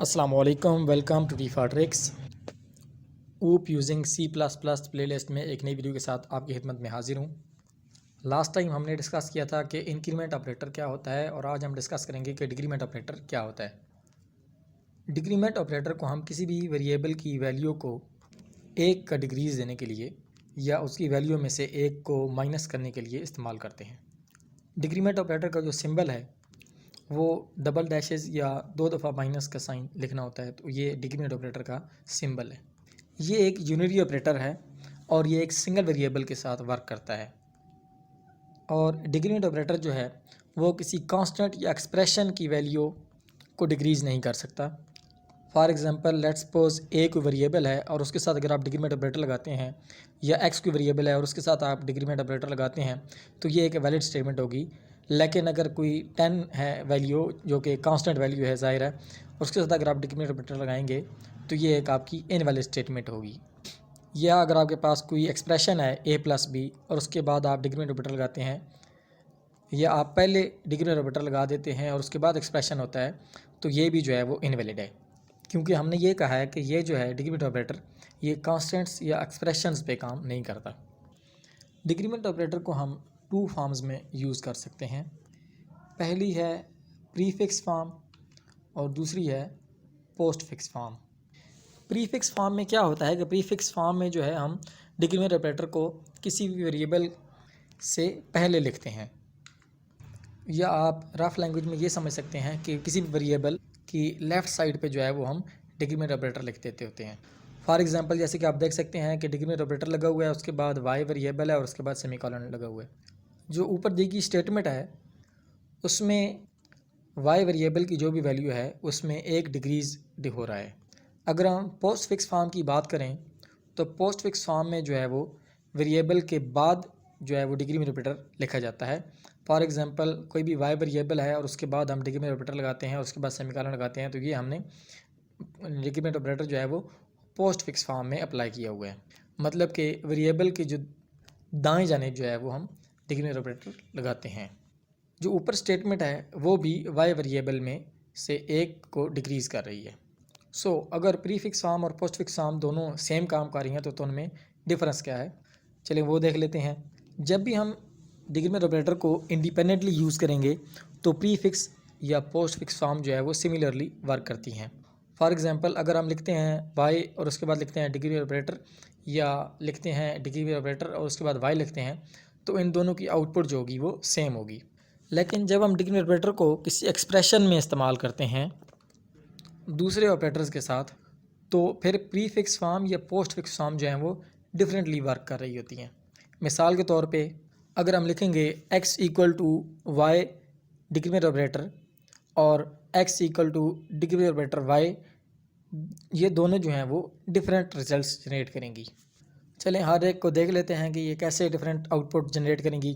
अस्सलाम वालेकुम, welcome to TIFFA tricks. ऊप यूजिंग C++ प्लेलिस्ट में एक नई वीडियो के साथ आपकी खिदमत में हाजिर हूँ। लास्ट टाइम हमने डिस्कस किया था कि इंक्रीमेंट ऑपरेटर क्या होता है और आज हम डिस्कस करेंगे कि डिक्रीमेंट ऑपरेटर क्या होता है। डिक्रीमेंट ऑपरेटर को हम किसी भी वेरिएबल की वैल्यू को एक का डिक्रीज़ देने के लिए या उसकी वैल्यू में से एक को माइनस करने के लिए इस्तेमाल करते हैं। डिक्रीमेंट ऑपरेटर का जो सिंबल है वो डबल डैशेस या दो दफ़ा माइनस का साइन लिखना होता है, तो ये डिक्रीमेंट ऑपरेटर का सिंबल है। ये एक यूनिटरी ऑपरेटर है और ये एक सिंगल वेरिएबल के साथ वर्क करता है। और डिक्रीमेंट ऑपरेटर जो है वो किसी कांस्टेंट या एक्सप्रेशन की वैल्यू को डिक्रीज़ नहीं कर सकता। फॉर एग्जांपल लेट्स सपोज ए कोई वेरिएबल है और उसके साथ अगर आप डिक्रीमेंट ऑपरेटर लगाते हैं, या एक्स कोई वेरिएबल है और उसके साथ आप डिक्रीमेंट ऑपरेटर लगाते हैं, तो ये एक वैलिड स्टेटमेंट होगी। लेकिन अगर कोई 10 है वैल्यू जो कि कांस्टेंट वैल्यू है, ज़ाहिर है, उसके साथ अगर आप डिक्रीमेंट ऑपरेटर लगाएंगे तो ये एक आपकी इनवैलिड स्टेटमेंट होगी। या अगर आपके पास कोई एक्सप्रेशन है a+b और उसके बाद आप डिक्रीमेंट ऑपरेटर लगाते हैं, या आप पहले डिक्रीमेंट ऑपरेटर लगा देते हैं और उसके बाद एक्सप्रेशन होता है, तो ये भी जो है वो इनवैलिड है, क्योंकि हमने ये कहा है कि ये जो है डिक्रीमेंट ऑपरेटर ये कांस्टेंट्स या एक्सप्रेशंस पे काम नहीं करता। डिक्रीमेंट ऑपरेटर को हम टू फॉर्म्स में यूज़ कर सकते हैं। पहली है प्रीफिक्स फॉर्म और दूसरी है post fix form. Prefix form में क्या होता है कि प्रीफिक्स फॉर्म में जो है हम डिक्रीमेंट ऑपरेटर को किसी भी वेरिएबल से पहले लिखते हैं, या आप रफ लैंग्वेज में ये समझ सकते हैं कि किसी भी वेरिएबल की लेफ़्ट साइड पे जो है वो हम डिक्रीमेंट ऑपरेटर लिख देते होते हैं। फॉर एग्जांपल जैसे कि आप देख सकते हैं कि डिक्रीमेंट ऑपरेटर लगा हुआ है, उसके बाद वाई वेरिएबल है और उसके बाद सेमीकोलन लगा हुआ है। जो ऊपर दी गई स्टेटमेंट है उसमें वाई वेरिएबल की जो भी वैल्यू है उसमें एक डिक्रीज़ हो रहा है। अगर हम पोस्ट फिक्स फॉर्म की बात करें तो पोस्ट फिक्स फॉर्म में जो है वो वेरिएबल के बाद जो है वो डिक्रीमेंट ऑपरेटर लिखा जाता है। फॉर एग्जांपल कोई भी वाई वेरिएबल है और उसके बाद हम डिक्रीमेंट ऑपरेटर लगाते हैं और उसके बाद सेमीकोलन लगाते हैं, तो ये हमने डिक्रीमेंट ऑपरेटर जो है वो पोस्ट फिक्स फॉर्म में अप्लाई किया हुआ है। मतलब कि वेरिएबल के जो दाएं जानिब जो है वो हम डिक्रीमेंट ऑपरेटर लगाते हैं। जो ऊपर स्टेटमेंट है वो भी वाई वेरिएबल में से एक को डिक्रीज़ कर रही है। सो अगर प्रीफिक्स फॉर्म और पोस्ट फिक्स फॉर्म दोनों सेम काम कर रही हैं तो उनमें डिफरेंस क्या है, चलिए वो देख लेते हैं। जब भी हम डिक्रीमेंट ऑपरेटर को इंडिपेंडेंटली यूज़ करेंगे तो प्रीफिक्स या पोस्ट फिक्स फॉर्म जो है वो सिमिलरली वर्क करती हैं। फॉर एग्जांपल अगर हम लिखते हैं वाई और उसके बाद लिखते हैं डिक्रीमेंट ऑपरेटर, या लिखते हैं डिक्रीमेंट ऑपरेटर और उसके बाद वाई लिखते हैं, तो इन दोनों की आउटपुट जो होगी वो सेम होगी। लेकिन जब हम डिक्रीमेंट ऑपरेटर को किसी एक्सप्रेशन में इस्तेमाल करते हैं दूसरे ऑपरेटर्स के साथ, तो फिर प्रीफिक्स फॉर्म या पोस्ट फिक्स फॉर्म जो हैं वो डिफरेंटली वर्क कर रही होती हैं। मिसाल के तौर पे अगर हम लिखेंगे x equal to Y decrement operator और x equal to decrement operator y, ये दोनों जो हैं वो डिफरेंट रिजल्ट्स जनरेट करेंगी। चलें हर एक को देख लेते हैं कि ये कैसे डिफरेंट आउटपुट जनरेट करेंगी।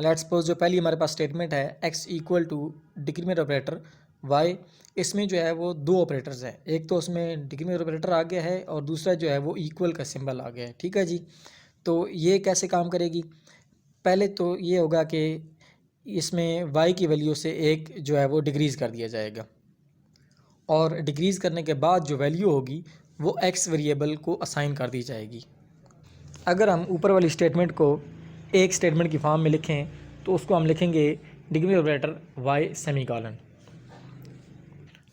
लेट्स सपोज जो पहली हमारे पास स्टेटमेंट है x equal to decrement operator y, इसमें जो है वो दो ऑपरेटर्स हैं। एक तो उसमें डिक्रीमेंट ऑपरेटर आ गया है और दूसरा जो है वो इक्वल का सिंबल आ गया है। ठीक है जी, तो ये कैसे काम करेगी? पहले तो ये होगा कि इसमें y की वैल्यू से एक जो है वो डिक्रीज़ कर दिया जाएगा, और डिक्रीज़ करने के बाद जो वैल्यू होगी वो x वेरिएबल को असाइन कर दी जाएगी। अगर हम ऊपर वाली स्टेटमेंट को एक स्टेटमेंट की फॉर्म में लिखें तो उसको हम लिखेंगे डिक्रीमेंट ऑपरेटर y सेमीकोलन।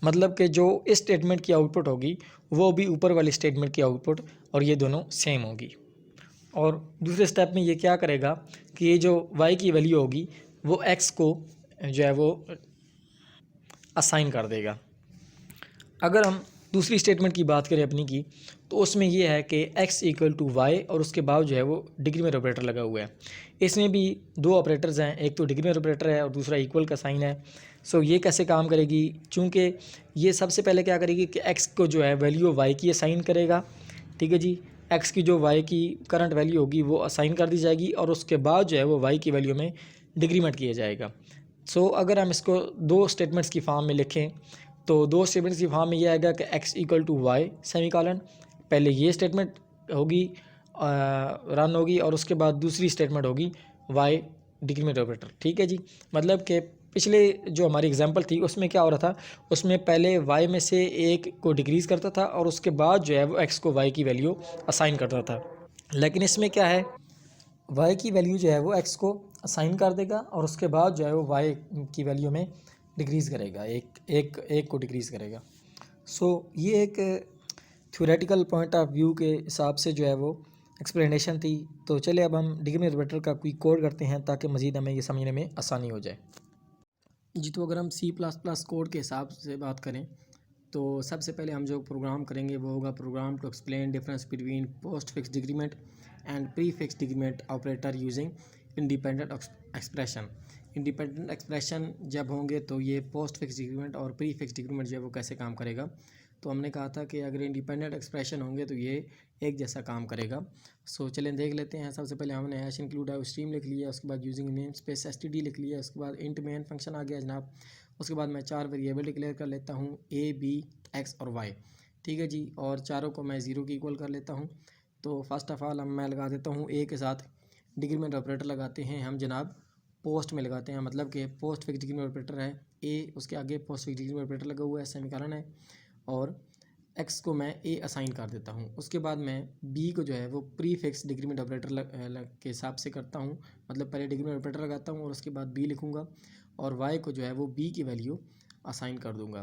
मतलब कि जो इस स्टेटमेंट की आउटपुट होगी वो भी ऊपर वाली स्टेटमेंट की आउटपुट, और ये दोनों सेम होगी। और दूसरे स्टेप में ये क्या करेगा कि ये जो y की वैल्यू होगी वो x को जो है वो असाइन कर देगा। अगर हम दूसरी स्टेटमेंट की बात करें अपनी की, तो उसमें ये है कि x इक्वल टू वाई और उसके बाद जो है वो डिक्रीमेंट ऑपरेटर लगा हुआ है। इसमें भी दो ऑपरेटर्स हैं, एक तो डिक्रीमेंट ऑपरेटर है और दूसरा इक्वल का साइन है। सो ये कैसे काम करेगी? चूँकि ये सबसे पहले क्या करेगी कि x को जो है वैल्यू y की असाइन करेगा। ठीक है जी, x की जो y की करंट वैल्यू होगी वो असाइन कर दी जाएगी और उसके बाद जो है वो y की वैल्यू में डिक्रीमेंट किया जाएगा। सो अगर हम इसको दो स्टेटमेंट्स की फॉर्म में लिखें तो दो स्टेटमेंट्स की फॉर्म में ये आएगा कि x equal to Y semicolon, पहले ये स्टेटमेंट होगी रन होगी और उसके बाद दूसरी स्टेटमेंट होगी y डिक्रीमेंट ऑपरेटर। ठीक है जी, मतलब कि पिछले जो हमारी एग्जांपल थी उसमें क्या हो रहा था, उसमें पहले y में से एक को डिक्रीज़ करता था और उसके बाद जो है वो x को y की वैल्यू असाइन करता था। लेकिन इसमें क्या है, y की वैल्यू जो है वो x को असाइन कर देगा और उसके बाद जो है वो y की वैल्यू में डिक्रीज़ करेगा, एक को डिक्रीज़ करेगा। सो ये एक थ्योरेटिकल पॉइंट ऑफ व्यू के हिसाब से जो है वो एक्सप्लेनेशन थी। तो चलिए अब हम डिग्री ऑपरेटर का कोई कोड करते हैं ताकि मज़ीद हमें ये समझने में आसानी हो जाए। जी, तो अगर हम C++ कोड के हिसाब से बात करें तो सबसे पहले हम जो प्रोग्राम करेंगे वो होगा program to explain difference between postfix decrement and prefix decrement operator using independent expression. Independent expression जब होंगे तो ये पोस्ट फिक्स डिक्रीमेंट और प्री फिक्स डिक्रीमेंट जो है वो कैसे काम करेगा। तो हमने कहा था कि अगर इंडिपेंडेंट एक्सप्रेशन होंगे तो ये एक जैसा काम करेगा। सो चलें देख लेते हैं। सबसे पहले हमने हैश इंक्लूड स्ट्रीम लिख लिया, उसके बाद यूजिंग नेम स्पेस std लिख लिया, उसके बाद इंट मेन फंक्शन आ गया जनाब। उसके बाद मैं 4 वेरिएबल डिक्लेयर कर लेता हूँ a b x और y, ठीक है जी, और चारों को मैं 0 की इक्वल कर लेता हूँ। तो फर्स्ट ऑफ ऑल मैं लगा देता हूँ a के साथ डिक्रीमेंट ऑपरेटर लगाते हैं हम जनाब पोस्ट में लगाते हैं, मतलब कि पोस्ट फिक्स डिक्रीमेंट ऑपरेटर है a, उसके आगे पोस्ट फिक्स डिक्रीमेंट ऑपरेटर लगा हुआ है, सेमीकोलन है, और x को मैं a असाइन कर देता हूँ। उसके बाद मैं b को जो है वो प्री फिक्स डिक्रीमेंट ऑपरेटर के हिसाब से करता हूँ, मतलब पहले डिक्रीमेंट ऑपरेटर लगाता हूँ और उसके बाद b लिखूँगा और y को जो है वो b की वैल्यू असाइन कर दूँगा।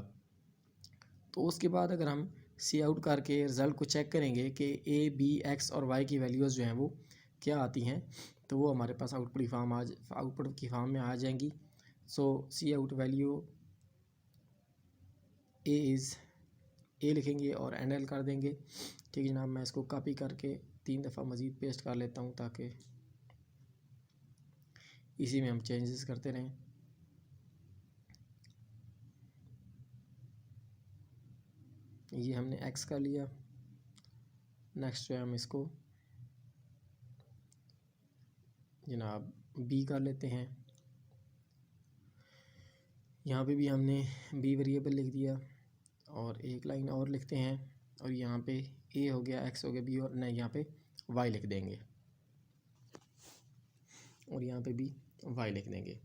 तो उसके बाद अगर हम सी आउट करके रिज़ल्ट को चेक करेंगे कि a b x और y की वैल्यूज़ जो हैं वो क्या आती हैं, तो वो हमारे पास आउटपुट की फॉर्म में आ जाएंगी। सो सी आउट वैल्यू ए लिखेंगे और एन कर देंगे। ठीक है जनाब, मैं इसको कॉपी करके 3 दफ़ा मज़ीद पेस्ट कर लेता हूँ ताकि इसी में हम चेंजेस करते रहें। ये हमने एक्स कर लिया। नेक्स्ट जो है हम इसको जनाब बी कर लेते हैं। यहाँ पे भी हमने बी वेरिएबल लिख दिया और एक लाइन और लिखते हैं और यहाँ पे ए हो गया, एक्स हो गया, बी और नहीं यहाँ पे वाई लिख देंगे और यहाँ पे भी वाई लिख देंगे।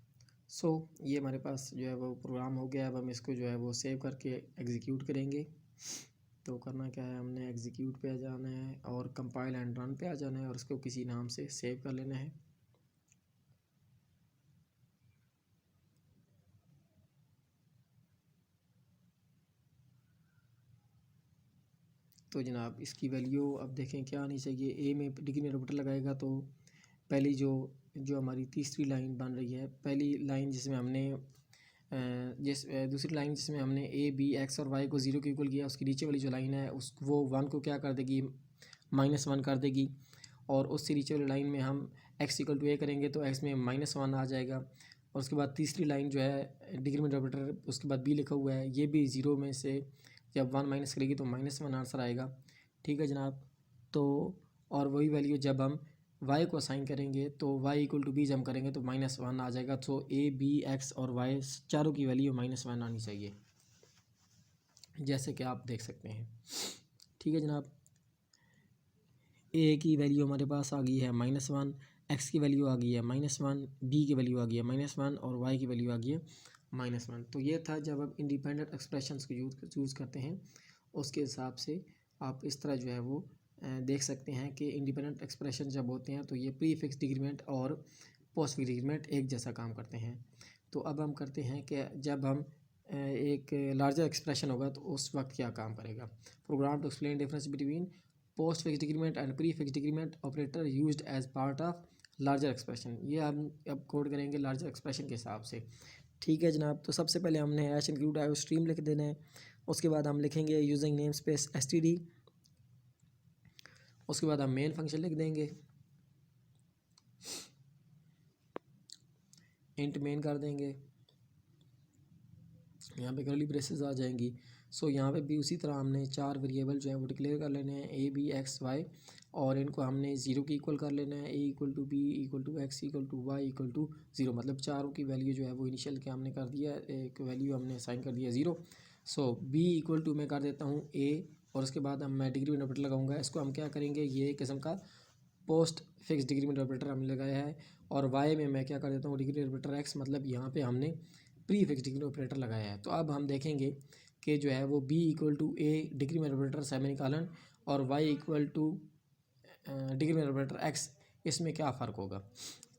सो ये हमारे पास जो है वो प्रोग्राम हो गया। अब हम इसको जो है वो सेव करके एग्जीक्यूट करेंगे। तो करना क्या है, हमने एग्जीक्यूट पे आ जाना है और कंपाइल एंड रन पे आ जाना है और उसको किसी नाम से सेव कर लेना है। तो जनाब इसकी वैल्यू अब देखें क्या आनी चाहिए। ए में डिक्रीमेंट ऑपरेटर लगाएगा तो पहली जो हमारी तीसरी लाइन बन रही है, पहली लाइन जिसमें हमने दूसरी लाइन जिसमें हमने ए बी एक्स और वाई को 0 के इक्वल किया, उसकी नीचे वाली जो लाइन है उस वो 1 को क्या कर देगी, -1 कर देगी। और उससे नीचे वाली लाइन में हम एक्स इक्वल टू ए करेंगे तो एक्स में -1 आ जाएगा। और उसके बाद तीसरी लाइन जो है डिक्रीमेंट ऑपरेटर, उसके बाद बी लिखा हुआ है, ये भी 0 में से जब 1 माइनस करेगी तो -1 आंसर आएगा। ठीक है जनाब। तो और वही वैल्यू जब हम y को असाइन करेंगे तो y इक्वल टू बी जम करेंगे तो -1 आ जाएगा। तो ए बी एक्स और y चारों की वैल्यू -1 आनी चाहिए, जैसे कि आप देख सकते हैं। ठीक है जनाब, ए की वैल्यू हमारे पास आ गई है -1, एक्स की वैल्यू आ गई है -1, बी की वैल्यू आ गई है -1 और वाई की वैल्यू आ गई है -1। तो ये था जब आप इंडिपेंडेंट एक्सप्रेशंस को यूज़ करते हैं, उसके हिसाब से आप इस तरह जो है वो देख सकते हैं कि इंडिपेंडेंट एक्सप्रेशन जब होते हैं तो ये प्री फिक्स डिक्रीमेंट और पोस्ट फिक्स डिक्रीमेंट एक जैसा काम करते हैं। तो अब हम करते हैं कि जब हम एक लार्जर एक्सप्रेशन होगा तो उस वक्त क्या काम करेगा। Program to explain difference between postfix decrement and prefix decrement operator used as part of larger expression. ये हम अब कोड करेंगे लार्जर एक्सप्रेशन के हिसाब से। ठीक है जनाब, तो सबसे पहले हमने हैश इंक्लूड स्ट्रीम लिख देना है। उसके बाद हम लिखेंगे यूजिंग नेम स्पेस std, उसके बाद हम मेन फंक्शन लिख देंगे, इंट मेन कर देंगे, यहाँ पे कर्ली ब्रेसेस आ जाएंगी। सो यहाँ पे भी उसी तरह हमने 4 वेरिएबल जो है वो डिक्लेयर कर लेने हैं, ए बी एक्स वाई, और इनको हमने 0 की इक्वल कर लेना है। A equal to B equal to X equal to Y equal to 0, मतलब चारों की वैल्यू जो है वो इनिशियल के हमने कर दिया, एक वैल्यू हमने असाइन कर दिया 0। सो बी इक्वल टू मैं कर देता हूँ ए और उसके बाद हम मैं डिक्रीमेंट ऑपरेटर लगाऊंगा। इसको हम क्या करेंगे, ये एक किस्म का पोस्ट फिक्स डिक्रीमेंट ऑपरेटर हमने लगाया है। और वाई में मैं क्या कर देता हूँ डिक्रीमेंट ऑपरेटर एक्स, मतलब यहाँ पे हमने प्री फिक्स डिक्रीमेंट ऑपरेटर लगाया है। तो अब हम देखेंगे कि जो है वो B equal to A decrement operator semicolon और Y equal to decrement operator X, इसमें क्या फ़र्क होगा।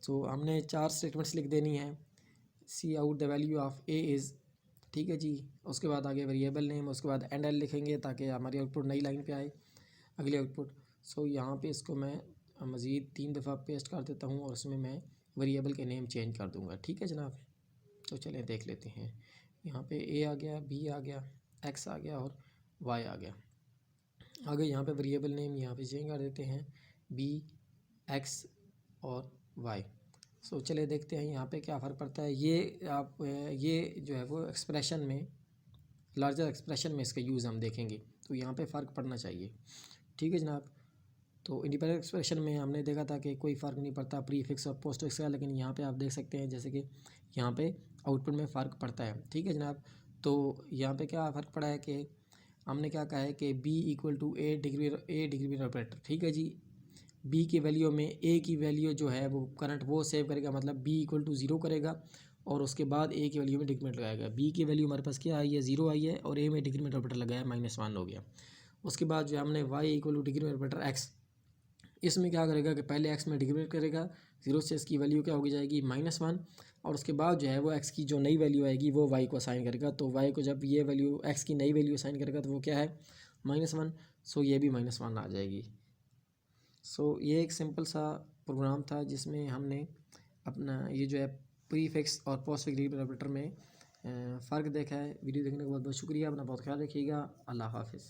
तो हमने 4 स्टेटमेंट्स लिख देनी है। Cout the value of A is, ठीक है जी। उसके बाद आगे वेरिएबल नेम, उसके बाद एंड एल लिखेंगे ताकि हमारी आउटपुट नई लाइन पे आए, अगली आउटपुट। सो यहाँ पे इसको मैं मज़ीद 3 दफ़ा पेस्ट कर देता हूँ और उसमें मैं वेरिएबल के नेम चेंज कर दूँगा, ठीक है जनाब। तो चलें देख लेते हैं। यहाँ पे ए आ गया, बी आ गया, एक्स आ गया और वाई आ गया। आगे यहाँ पे वेरिएबल नेम यहाँ पे चेंज कर देते हैं, बी, एक्स और वाई। सो चलिए देखते हैं यहाँ पे क्या फ़र्क पड़ता है। ये जो है वो एक्सप्रेशन में, लार्जर एक्सप्रेशन में इसका यूज़ हम देखेंगे, तो यहाँ पे फ़र्क पड़ना चाहिए, ठीक है जनाब। तो इंडिपेंडेंट एक्सप्रेशन में हमने देखा था कि कोई फ़र्क नहीं पड़ता प्री फिक्स और पोस्ट फिक्स का, लेकिन यहाँ पे आप देख सकते हैं जैसे कि यहाँ पे आउटपुट में फ़र्क पड़ता है, ठीक है जनाब। तो यहाँ पे क्या फ़र्क पड़ा है कि हमने क्या कहा है कि B equal to A degree operator, ठीक है जी। बी की वैल्यू में ए की वैल्यू जो है वो करंट वो सेव करेगा, मतलब बी इक्वल टू 0 करेगा और उसके बाद ए की वैल्यू में डिक्रीमेंट लगाएगा। बी की वैल्यू हमारे पास क्या आई है, 0 आई है और ए में डिक्रीमेंट ऑपरेटर लगाया, -1 हो गया। उसके बाद जो हमने Y equal to decrement operator X, इसमें क्या करेगा कि पहले एक्स में डिक्रीमेंट करेगा, 0 से इसकी वैल्यू क्या होगी जाएगी -1 और उसके बाद जो है वो एक्स की जो नई वैल्यू आएगी वो वाई को असाइन करेगा। तो वाई को जब ये वैल्यू एक्स की नई वैल्यू असाइन करेगा तो वो क्या है, -1। सो ये भी -1 आ जाएगी। सो ये एक सिंपल सा प्रोग्राम था जिसमें हमने अपना ये जो है प्री फिक्स और पोस्ट फिक्स डिक्रीमेंट ऑपरेटर में फ़र्क देखा है। वीडियो देखने के बहुत बहुत शुक्रिया। अपना बहुत ख्याल रखिएगा। अल्लाह हाफिज़।